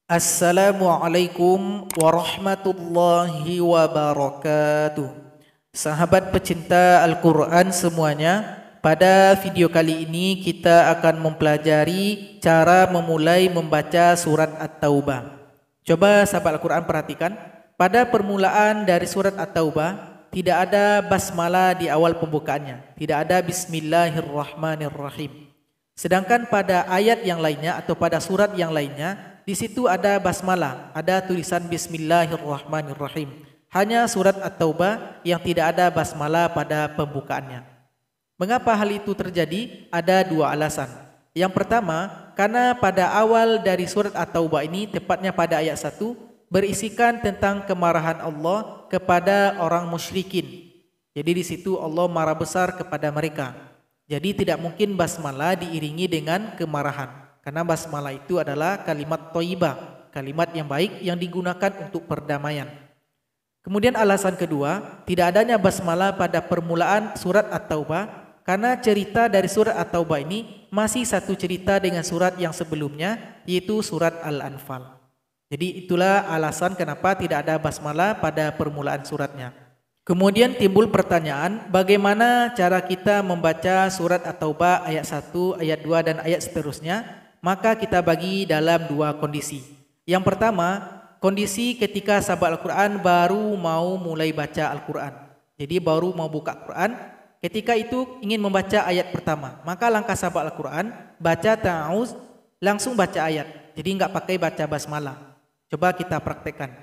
Assalamualaikum warahmatullahi wabarakatuh. Sahabat pecinta Al-Quran semuanya, pada video kali ini kita akan mempelajari cara memulai membaca surat At-Taubah. Coba sahabat Al-Quran perhatikan, pada permulaan dari surat At-Taubah tidak ada basmalah di awal pembukaannya, tidak ada Bismillahirrahmanirrahim. Sedangkan pada ayat yang lainnya atau pada surat yang lainnya, di situ ada basmalah, ada tulisan Bismillahirrahmanirrahim. Hanya surat At-Taubah yang tidak ada basmalah pada pembukaannya. Mengapa hal itu terjadi? Ada dua alasan. Yang pertama, karena pada awal dari surat At-Taubah ini, tepatnya pada ayat 1, berisikan tentang kemarahan Allah kepada orang musyrikin. Jadi di situ Allah marah besar kepada mereka. Jadi tidak mungkin basmalah diiringi dengan kemarahan. Karena basmalah itu adalah kalimat thayyibah, kalimat yang baik yang digunakan untuk perdamaian. Kemudian alasan kedua, tidak adanya basmalah pada permulaan surat At-Taubah karena cerita dari surat At-Taubah ini masih satu cerita dengan surat yang sebelumnya, yaitu surat Al-Anfal. Jadi itulah alasan kenapa tidak ada basmalah pada permulaan suratnya. Kemudian timbul pertanyaan, bagaimana cara kita membaca surat At-Taubah ayat 1, ayat 2 dan ayat seterusnya? Maka kita bagi dalam dua kondisi. Yang pertama, kondisi ketika sahabat Al-Quran baru mau mulai baca Al-Quran. Jadi baru mau buka Quran, ketika itu ingin membaca ayat pertama. Maka langkah sahabat Al-Quran, baca ta'awuz, langsung baca ayat. Jadi enggak pakai baca basmalah. Coba kita praktekkan.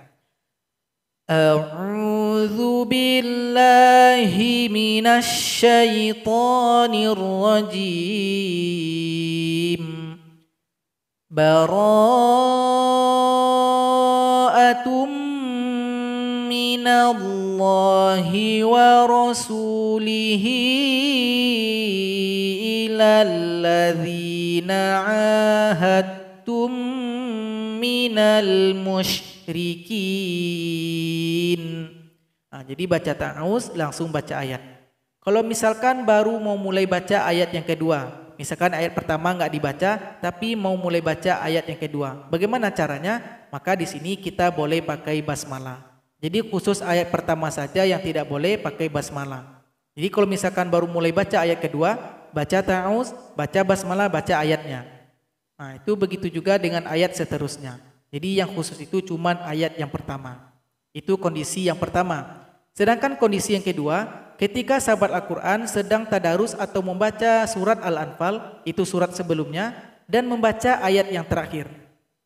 A'udzu billahi minasy syaithanir rajim. Bara'atum minallahi wa rasulihi ilal ladzina ahadtum minal musyrikin. Jadi baca ta'awuz langsung baca ayat. Kalau misalkan baru mau mulai baca ayat yang kedua, misalkan ayat pertama nggak dibaca, tapi mau mulai baca ayat yang kedua. Bagaimana caranya? Maka di sini kita boleh pakai basmalah. Jadi khusus ayat pertama saja yang tidak boleh pakai basmalah. Jadi kalau misalkan baru mulai baca ayat kedua, baca ta'awuz, baca basmalah, baca ayatnya. Nah itu begitu juga dengan ayat seterusnya. Jadi yang khusus itu cuma ayat yang pertama. Itu kondisi yang pertama. Sedangkan kondisi yang kedua, ketika sahabat Al-Quran sedang tadarus atau membaca surat Al-Anfal, itu surat sebelumnya, dan membaca ayat yang terakhir.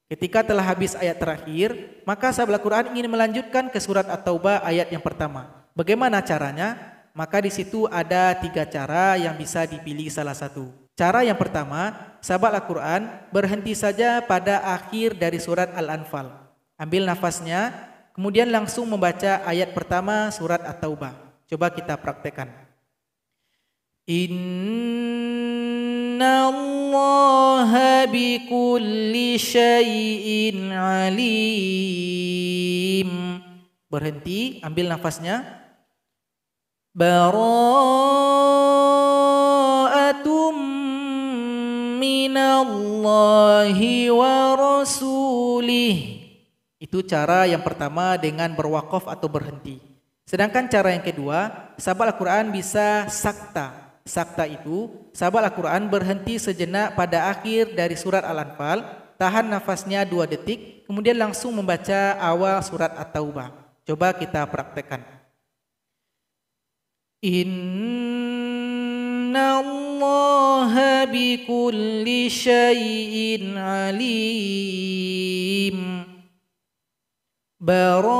Ketika telah habis ayat terakhir, maka sahabat Al-Quran ingin melanjutkan ke surat At-Taubah ayat yang pertama. Bagaimana caranya? Maka di situ ada 3 cara yang bisa dipilih salah satu. Cara yang pertama, sahabat Al-Quran berhenti saja pada akhir dari surat Al-Anfal. Ambil nafasnya, kemudian langsung membaca ayat pertama surat At-Taubah. Coba kita praktekkan. Innallaha bikulli syai'in alim. Berhenti, ambil nafasnya. Bara'atum minallahi wa rasulih. Itu cara yang pertama dengan berwaqaf atau berhenti. Sedangkan cara yang kedua, sahabat Al-Quran bisa sakta. Sakta itu, sahabat Al-Quran berhenti sejenak pada akhir dari surat Al-Anfal, tahan nafasnya 2 detik, kemudian langsung membaca awal surat At-Taubah. Coba kita praktekkan. Innallaha bikulli syai'in alim. Bara'atum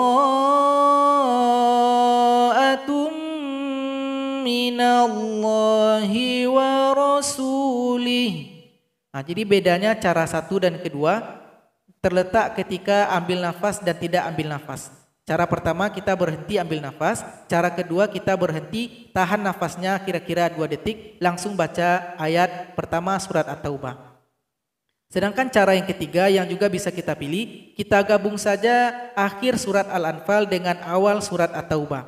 minallahi wa rasulih. Jadi bedanya cara satu dan kedua terletak ketika ambil nafas dan tidak ambil nafas. Cara pertama kita berhenti ambil nafas, cara kedua kita berhenti tahan nafasnya kira-kira 2 detik, langsung baca ayat pertama surat At-Taubah. Sedangkan cara yang ketiga yang juga bisa kita pilih, kita gabung saja akhir surat Al-Anfal dengan awal surat At-Taubah.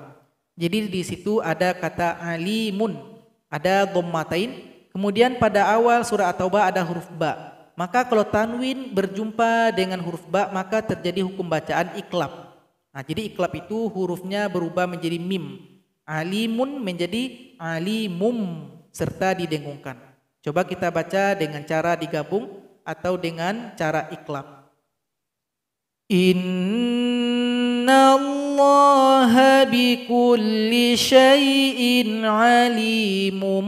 Jadi di situ ada kata alimun, ada dhammatain, kemudian pada awal surat At-Taubah ada huruf ba. Maka kalau tanwin berjumpa dengan huruf ba, maka terjadi hukum bacaan iklab. Nah, jadi iklab itu hurufnya berubah menjadi mim. Alimun menjadi alimum serta didengungkan. Coba kita baca dengan cara digabung atau dengan cara iklab. Inna Allah bikulli syai'in alimum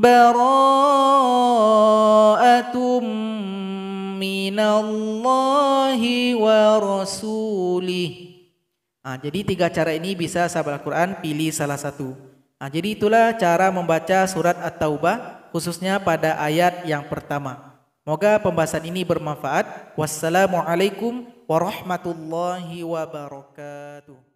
bara'atum minallahi wa rasulih. Jadi 3 cara ini bisa sahabat Al-Quran pilih salah satu. Jadi itulah cara membaca surat At-Taubah khususnya pada ayat yang pertama. Moga pembahasan ini bermanfaat. Wassalamualaikum warahmatullahi wabarakatuh.